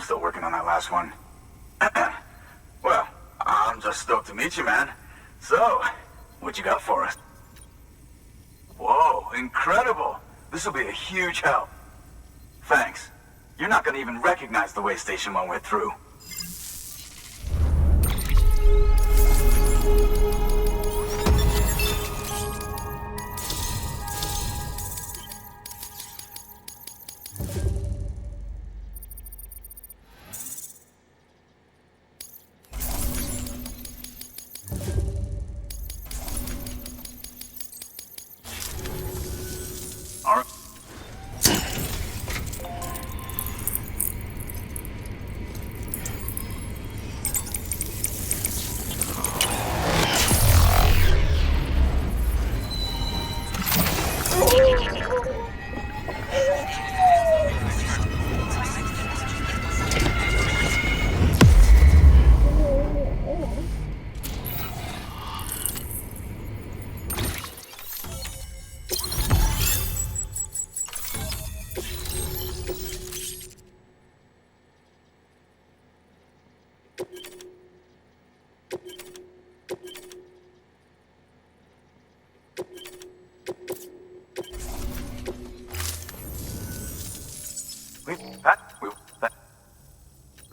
still working on that last one. Well, I'm just stoked to meet you, man. So, what you got for us? Whoa, incredible! This'll be a huge help. Thanks. You're not gonna even recognize the way Station 1 went through.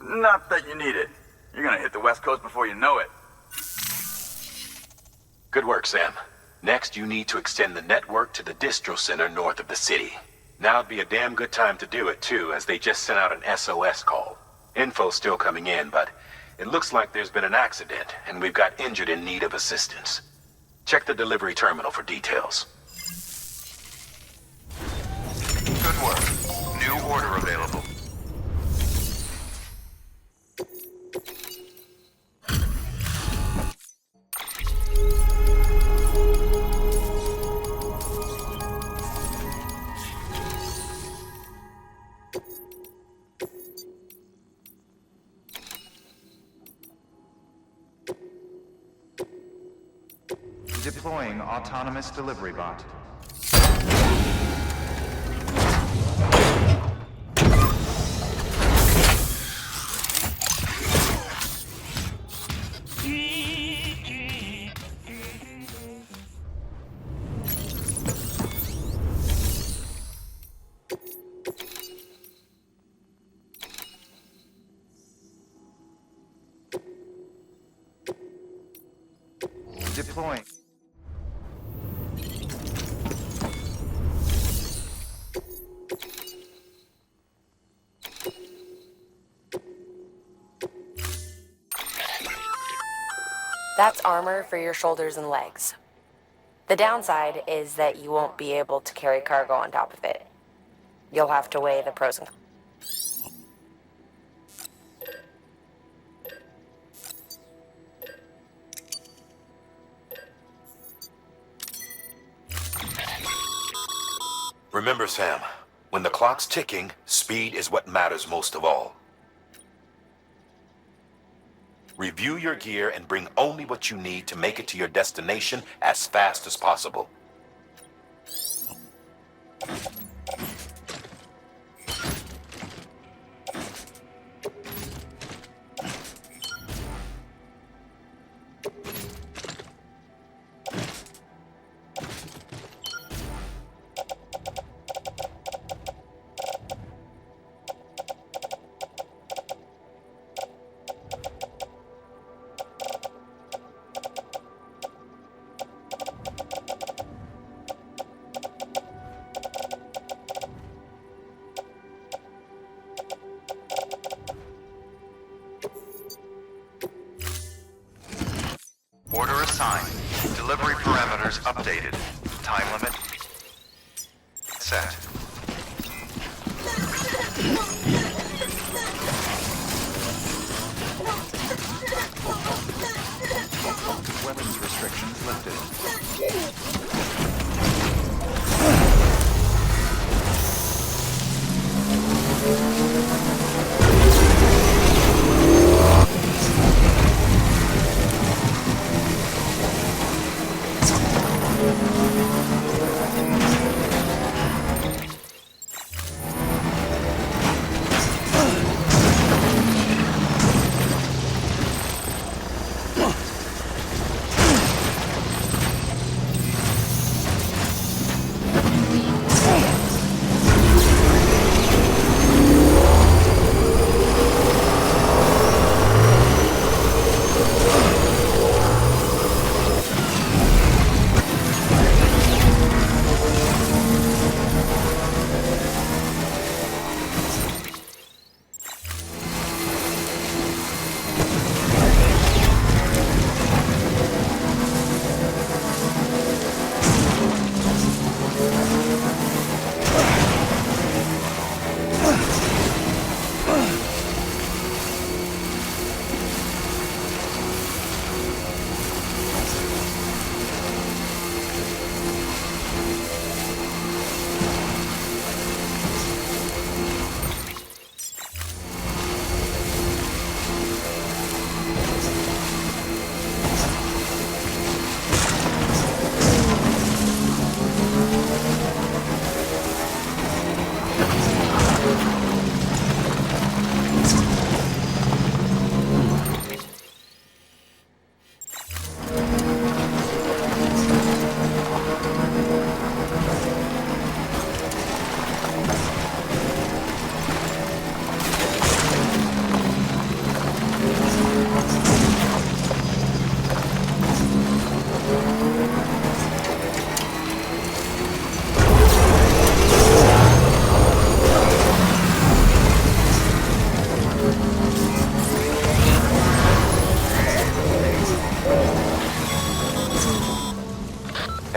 Not that you need it. You're gonna hit the West Coast before you know it. Good work, Sam. Next, you need to extend the network to the distro center north of the city. Now'd be a damn good time to do it, too, as they just sent out an SOS call. Info's still coming in, but it looks like there's been an accident, and we've got injured in need of assistance. Check the delivery terminal for details. Good work. New order available. Deploying autonomous delivery bot. Deploying. That's armor for your shoulders and legs. The downside is that you won't be able to carry cargo on top of it. You'll have to weigh the pros and cons. Remember, Sam, when the clock's ticking, speed is what matters most of all. Review your gear and bring only what you need to make it to your destination as fast as possible. Order assigned. Delivery parameters updated. Time limit set. Weapons restrictions lifted.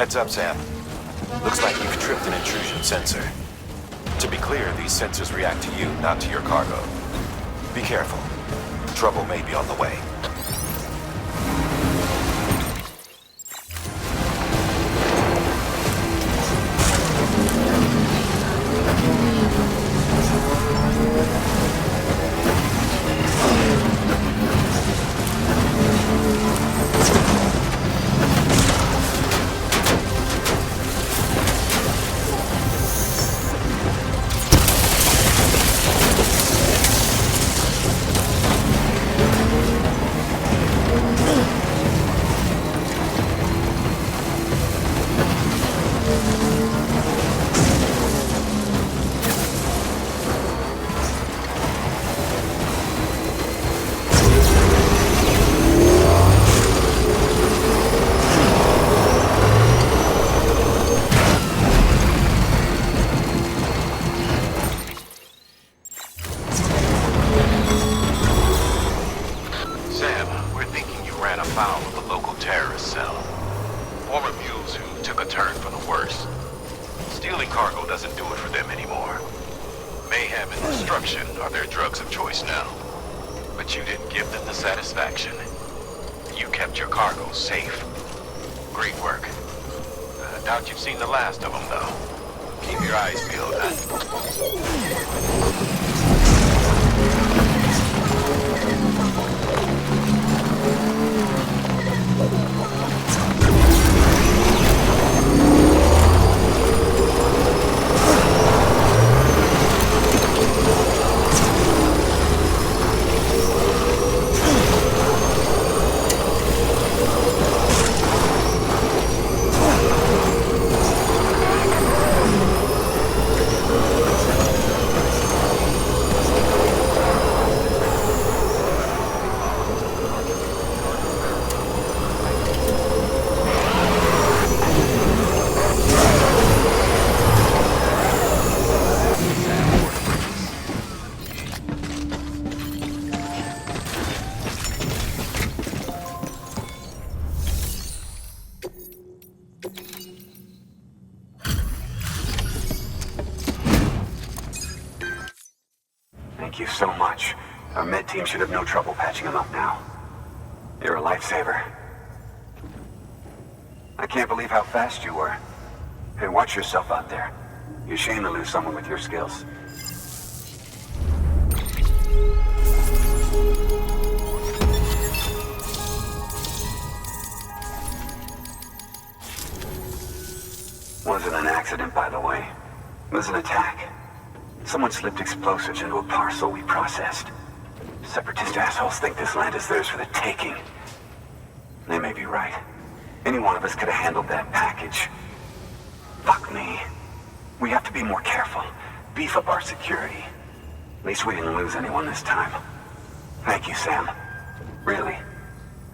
Heads up, Sam. Looks like you've tripped an intrusion sensor. To be clear, these sensors react to you, not to your cargo. Be careful. Trouble may be on the way. Doubt you've seen the last of them, though. Keep your eyes peeled, Thank you so much. Our med team should have no trouble patching him up now. You're a lifesaver. I can't believe how fast you were. Hey, watch yourself out there. You're shame to lose someone with your skills. Wasn't an accident, by the way. It was an attack. Someone slipped explosives into a parcel we processed. Separatist assholes think this land is theirs for the taking. They may be right. Any one of us could have handled that package. Fuck me. We have to be more careful. Beef up our security. At least we didn't lose anyone this time. Thank you, Sam. Really.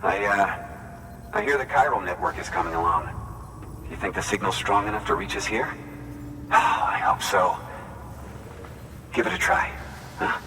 I hear the chiral network is coming along. Do you think the signal's strong enough to reach us here? Oh, I hope so. Give it a try, huh?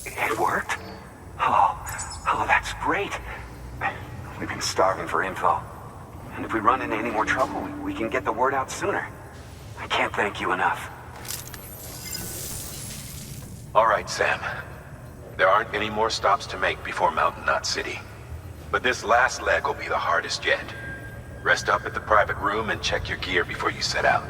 It worked? Oh, that's great. We've been starving for info. And if we run into any more trouble, we can get the word out sooner. I can't thank you enough. All right, Sam. There aren't any more stops to make before Mountain Knot City. But this last leg will be the hardest yet. Rest up at the private room and check your gear before you set out.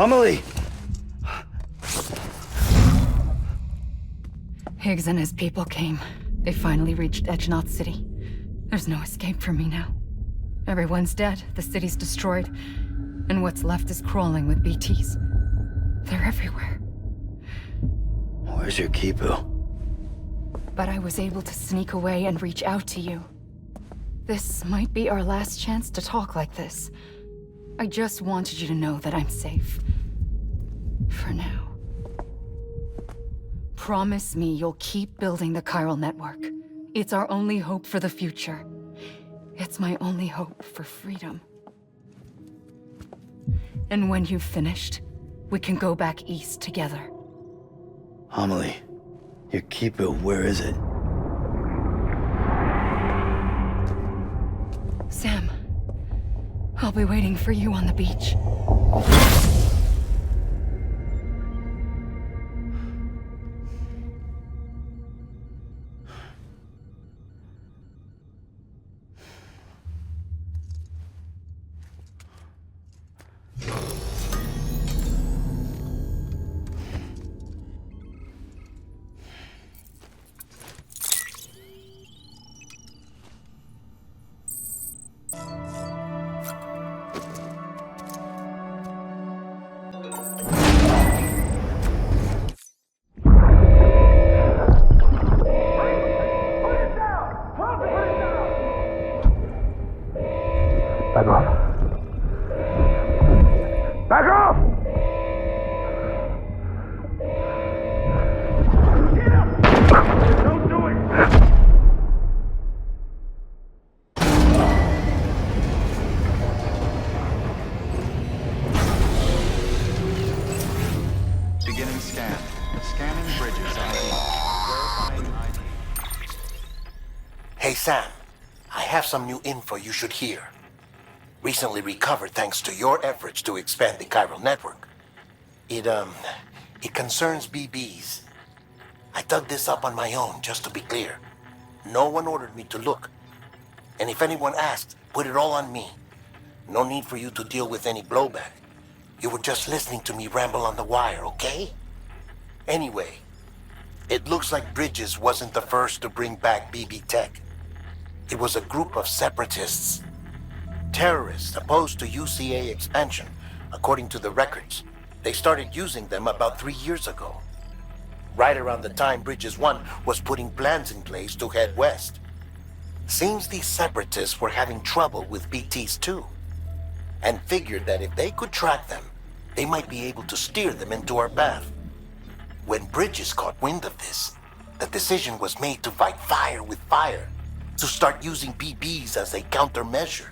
Amelie! Higgs and his people came. They finally reached Edgenot City. There's no escape for me now. Everyone's dead, the city's destroyed, and what's left is crawling with BTs. They're everywhere. Where's your Kipu? But I was able to sneak away and reach out to you. This might be our last chance to talk like this. I just wanted you to know that I'm safe. For now. Promise me you'll keep building the chiral network. It's our only hope for the future. It's my only hope for freedom. And when you've finished, we can go back east together. Amelie, your Kipu, where is it? Sam, I'll be waiting for you on the beach. Back off. Back off! Don't do it! Beginning scan. Scanning bridges ID. Verifying ID. Hey Sam, I have some new info you should hear. Recently recovered thanks to your efforts to expand the chiral network. It concerns BBs. I dug this up on my own, just to be clear. No one ordered me to look. And if anyone asks, put it all on me. No need for you to deal with any blowback. You were just listening to me ramble on the wire, okay? Anyway, it looks like Bridges wasn't the first to bring back BB tech. It was a group of separatists. Terrorists opposed to UCA expansion, according to the records. They started using them about 3 years ago. Right around the time Bridges 1 was putting plans in place to head west. Seems these separatists were having trouble with BTs too, and figured that if they could track them, they might be able to steer them into our path. When Bridges caught wind of this, the decision was made to fight fire with fire, to start using BBs as a countermeasure.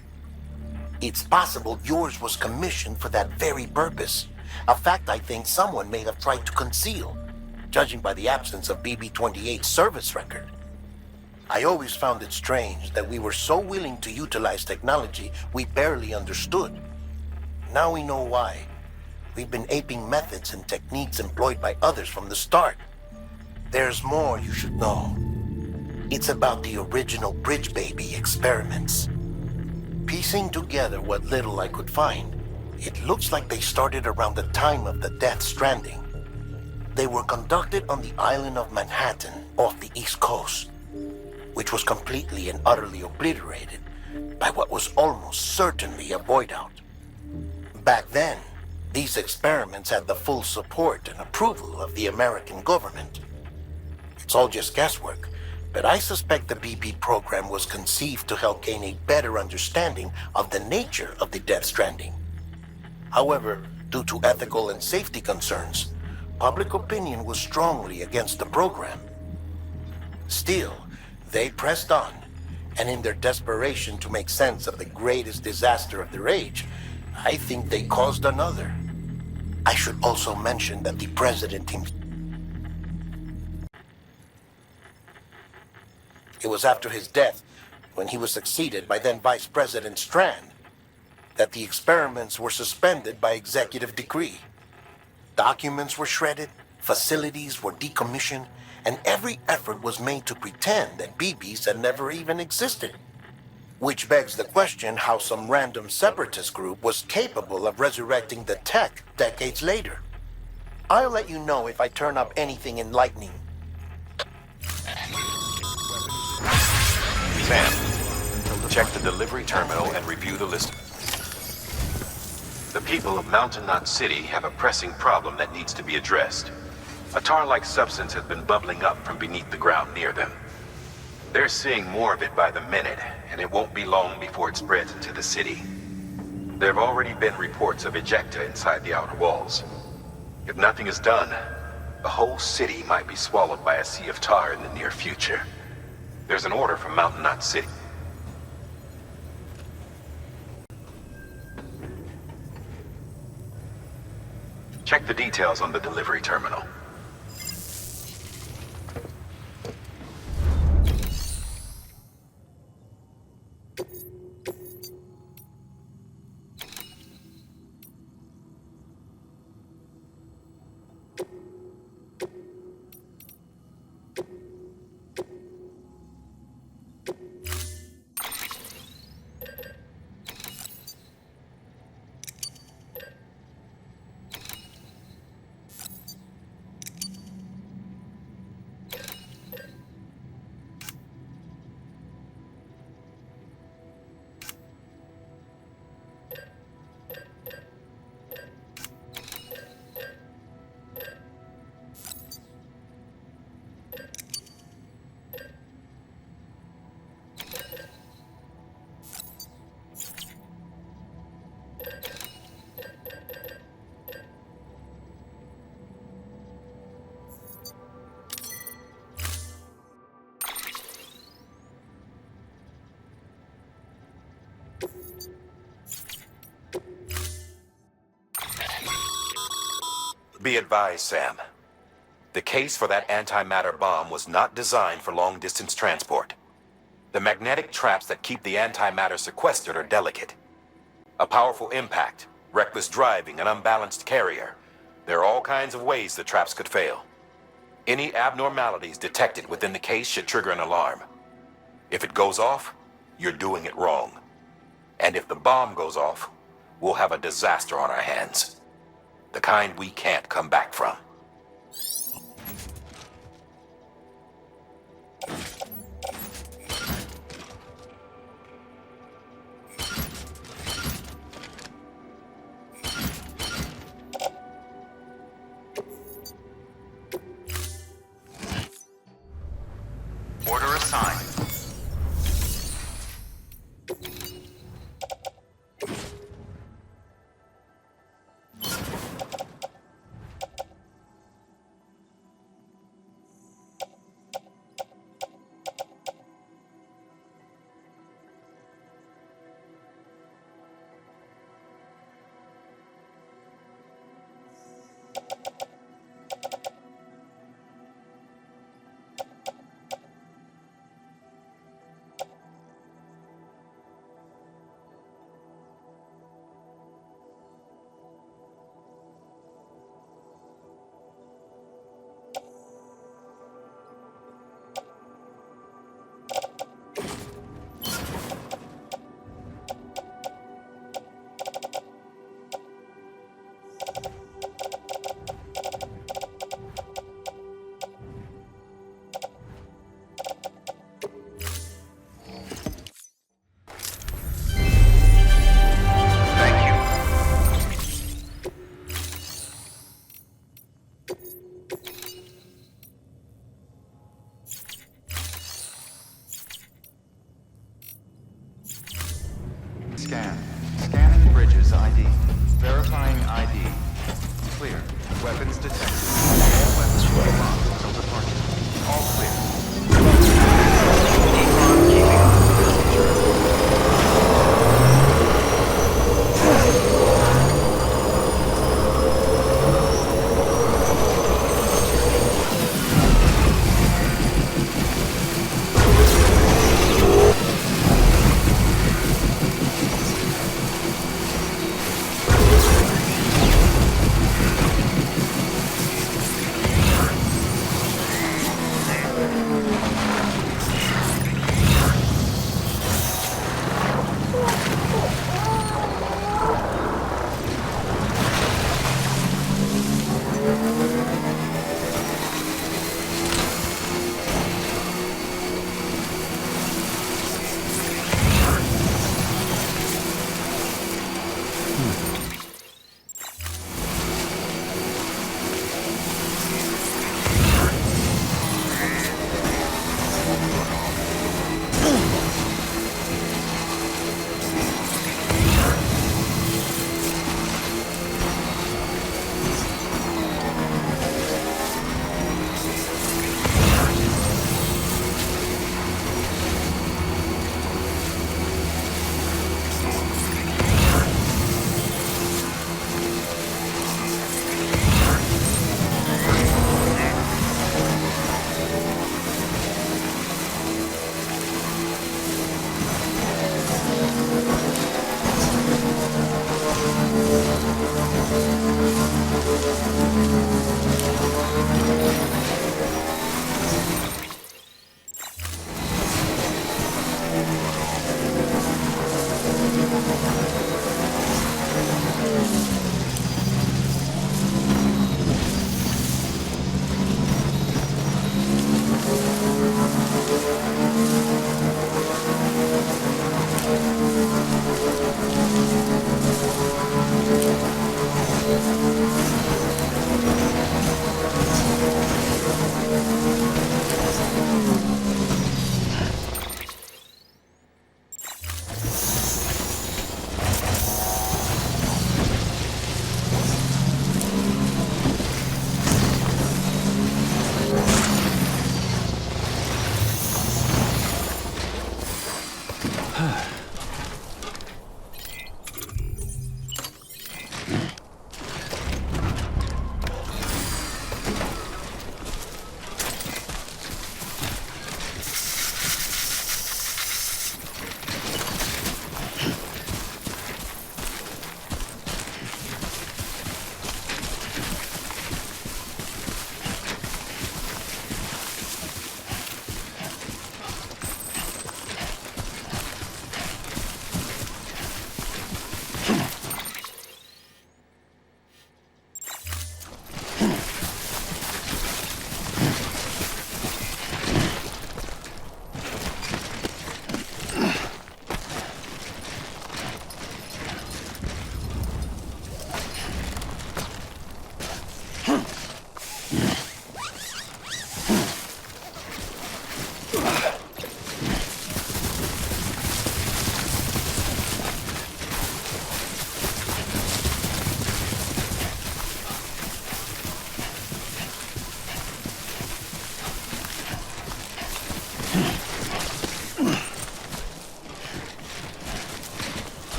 It's possible yours was commissioned for that very purpose, a fact I think someone may have tried to conceal, judging by the absence of BB-28's service record. I always found it strange that we were so willing to utilize technology we barely understood. Now we know why. We've been aping methods and techniques employed by others from the start. There's more you should know. It's about the original Bridge Baby experiments. Piecing together what little I could find, it looks like they started around the time of the Death Stranding. They were conducted on the island of Manhattan off the East Coast, which was completely and utterly obliterated by what was almost certainly a void out. Back then, these experiments had the full support and approval of the American government. It's all just guesswork, but I suspect the BB program was conceived to help gain a better understanding of the nature of the Death Stranding. However, due to ethical and safety concerns, public opinion was strongly against the program. Still, they pressed on, and in their desperation to make sense of the greatest disaster of their age, I think they caused another. I should also mention that the president himself. It was after his death, when he was succeeded by then Vice President Strand, that the experiments were suspended by executive decree. Documents were shredded, facilities were decommissioned, and every effort was made to pretend that BBs had never even existed. Which begs the question how some random separatist group was capable of resurrecting the tech decades later. I'll let you know if I turn up anything enlightening. Sam, check the delivery terminal and review the list. The people of Mountain Knot City have a pressing problem that needs to be addressed. A tar-like substance has been bubbling up from beneath the ground near them. They're seeing more of it by the minute, and it won't be long before it spreads into the city. There have already been reports of ejecta inside the outer walls. If nothing is done, the whole city might be swallowed by a sea of tar in the near future. There's an order from Mountain Knot City. Check the details on the delivery terminal. Be advised, Sam. The case for that antimatter bomb was not designed for long-distance transport. The magnetic traps that keep the antimatter sequestered are delicate. A powerful impact, reckless driving, an unbalanced carrier. There are all kinds of ways the traps could fail. Any abnormalities detected within the case should trigger an alarm. If it goes off, you're doing it wrong. And if the bomb goes off, we'll have a disaster on our hands. The kind we can't come back from. Order assigned. Scan. Scanning bridges ID. Verifying ID. Clear. Weapons detected. All weapons will be locked until departure. All clear. Decon keeping up.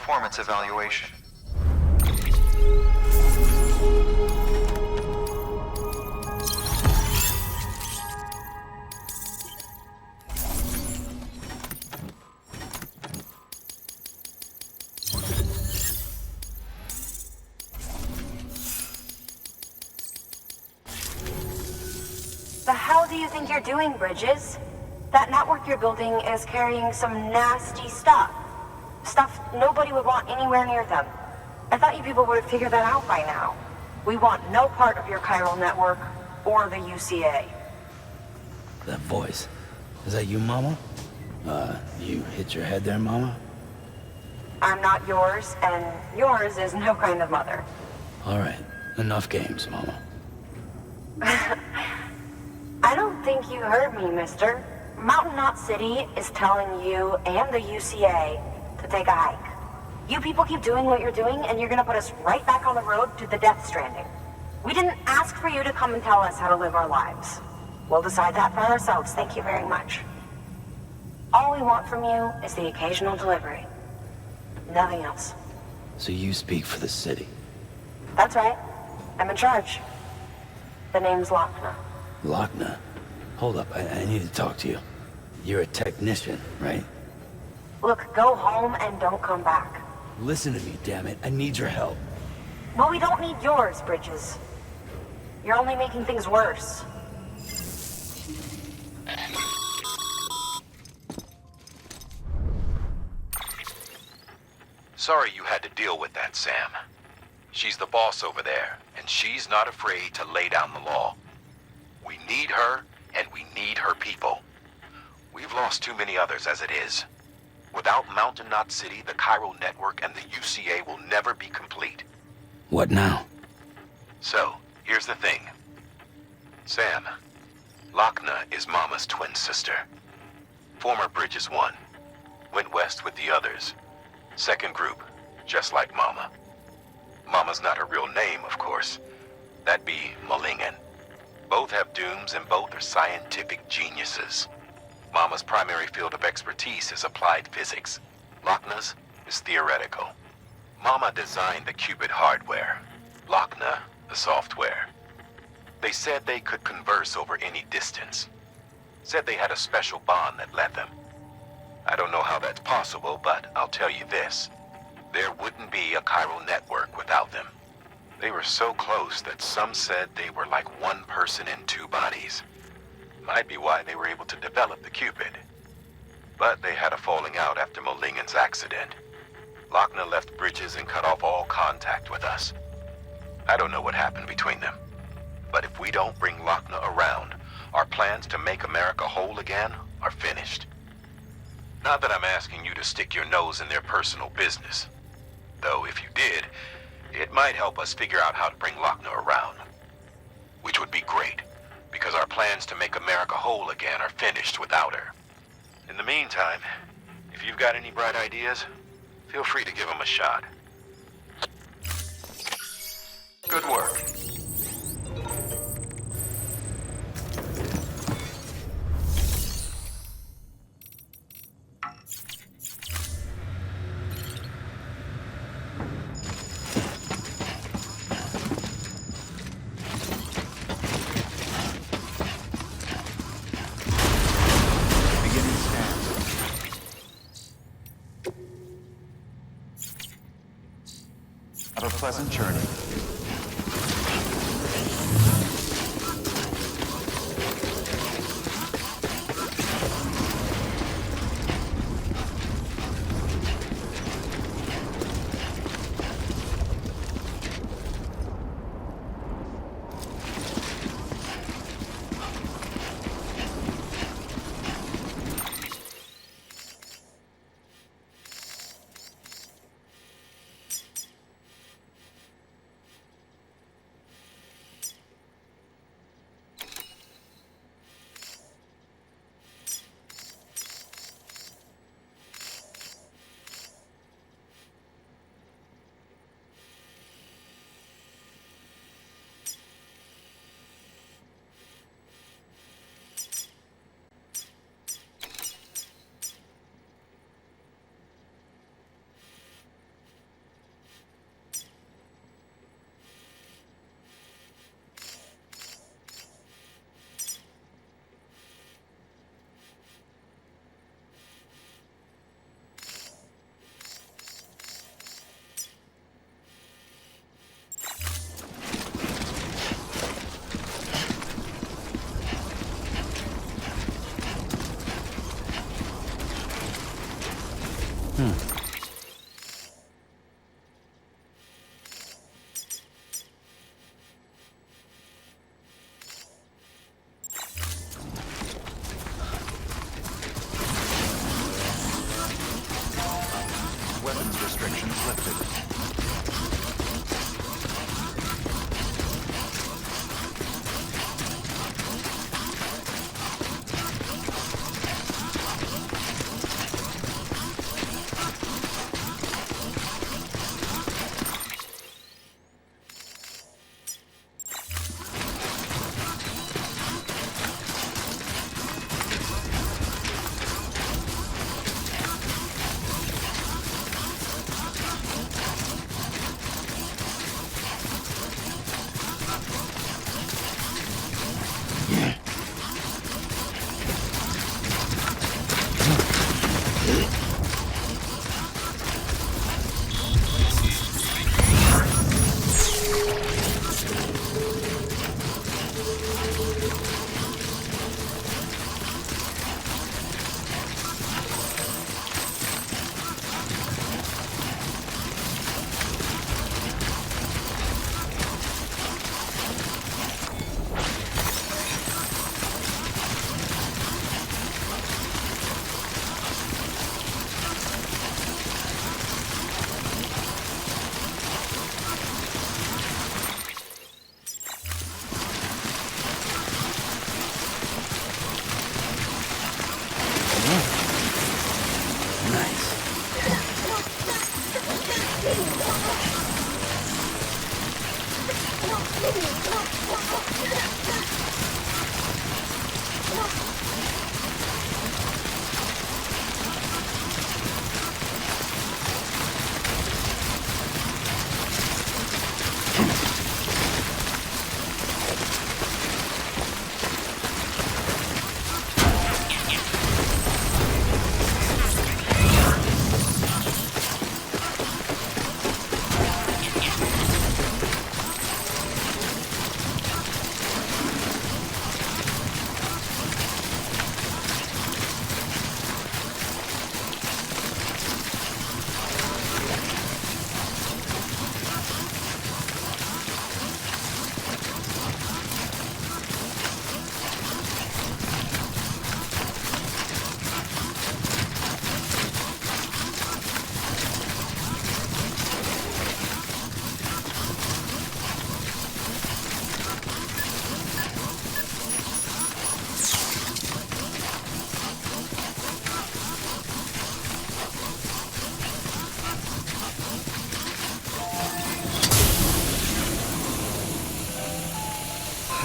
performance evaluation. The hell do you think you're doing, Bridges? That network you're building is carrying some nasty stuff. Stuff nobody would want anywhere near them. I thought you people would have figured that out by now. We want no part of your chiral network or the UCA. That voice. Is that you, Mama? You hit your head there, Mama? I'm not yours, and yours is no kind of mother. All right. Enough games, Mama. I don't think you heard me, mister. Mountain Knot City is telling you and the UCA to take a hike. You people keep doing what you're doing, and you're gonna put us right back on the road to the death stranding. We didn't ask for you to come and tell us how to live our lives. We'll decide that for ourselves, thank you very much. All we want from you is the occasional delivery. Nothing else. So you speak for the city. That's right. I'm in charge. The name's Lochner. Lochner? Hold up, I need to talk to you. You're a technician, right? Look, go home and don't come back. Listen to me, damn it. I need your help. Well, we don't need yours, Bridges. You're only making things worse. Sorry you had to deal with that, Sam. She's the boss over there, and she's not afraid to lay down the law. We need her, and we need her people. We've lost too many others as it is. Without Mountain Knot City, the chiral network, and the UCA will never be complete. What now? So, here's the thing. Sam, Lochner is Mama's twin sister. Former Bridges 1. Went west with the others. Second group, just like Mama. Mama's not her real name, of course. That'd be Malingen. Both have dooms and both are scientific geniuses. Mama's primary field of expertise is applied physics. Lochner's is theoretical. Mama designed the qubit hardware. Lochner, the software. They said they could converse over any distance. Said they had a special bond that led them. I don't know how that's possible, but I'll tell you this. There wouldn't be a chiral network without them. They were so close that some said they were like one person in two bodies. Might be why they were able to develop the qubit. But they had a falling out after Malingen's accident. Lochner left Bridges and cut off all contact with us. I don't know what happened between them. But if we don't bring Lochner around, our plans to make America whole again are finished. Not that I'm asking you to stick your nose in their personal business. Though if you did, it might help us figure out how to bring Lochner around. Which would be great, because our plans to make America whole again are finished without her. In the meantime, if you've got any bright ideas, feel free to give them a shot. Good work. Beginning scan. Have a pleasant journey.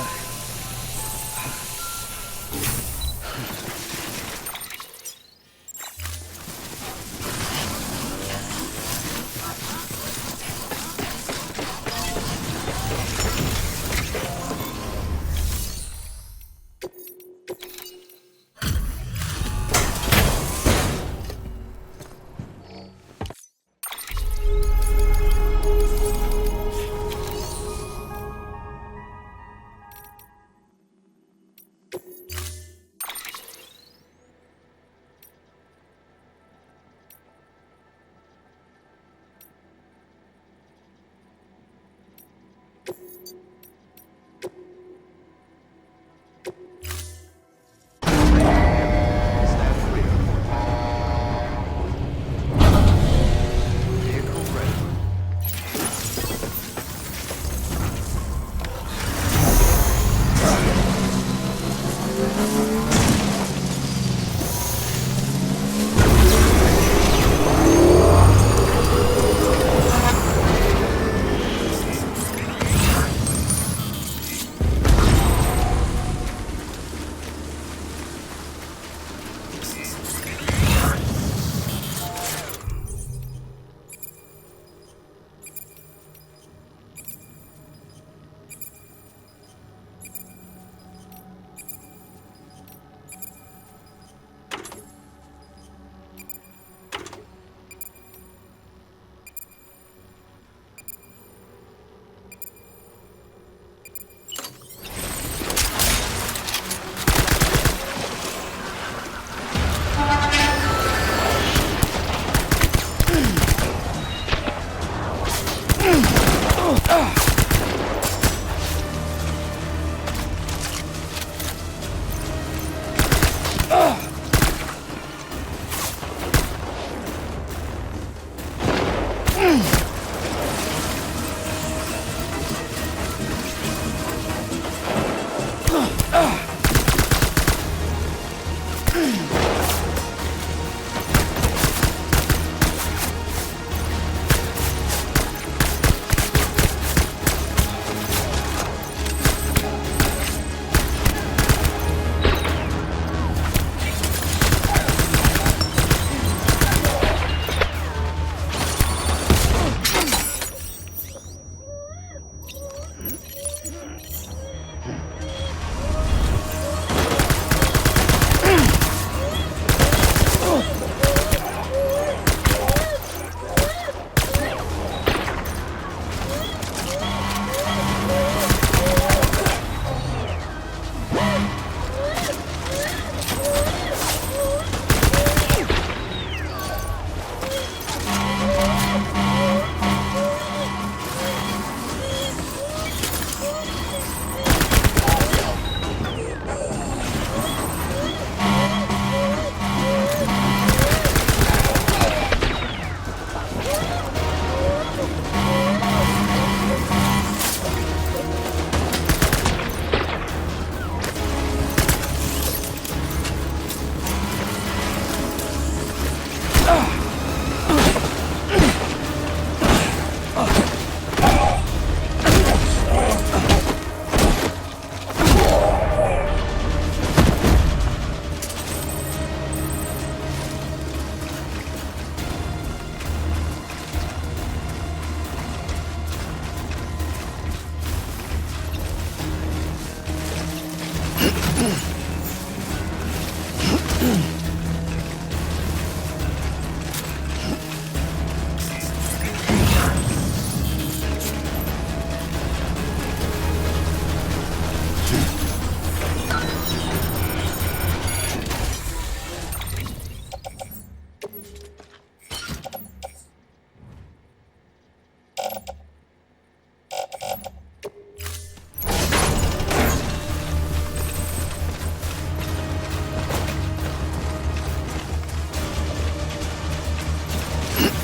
Huh.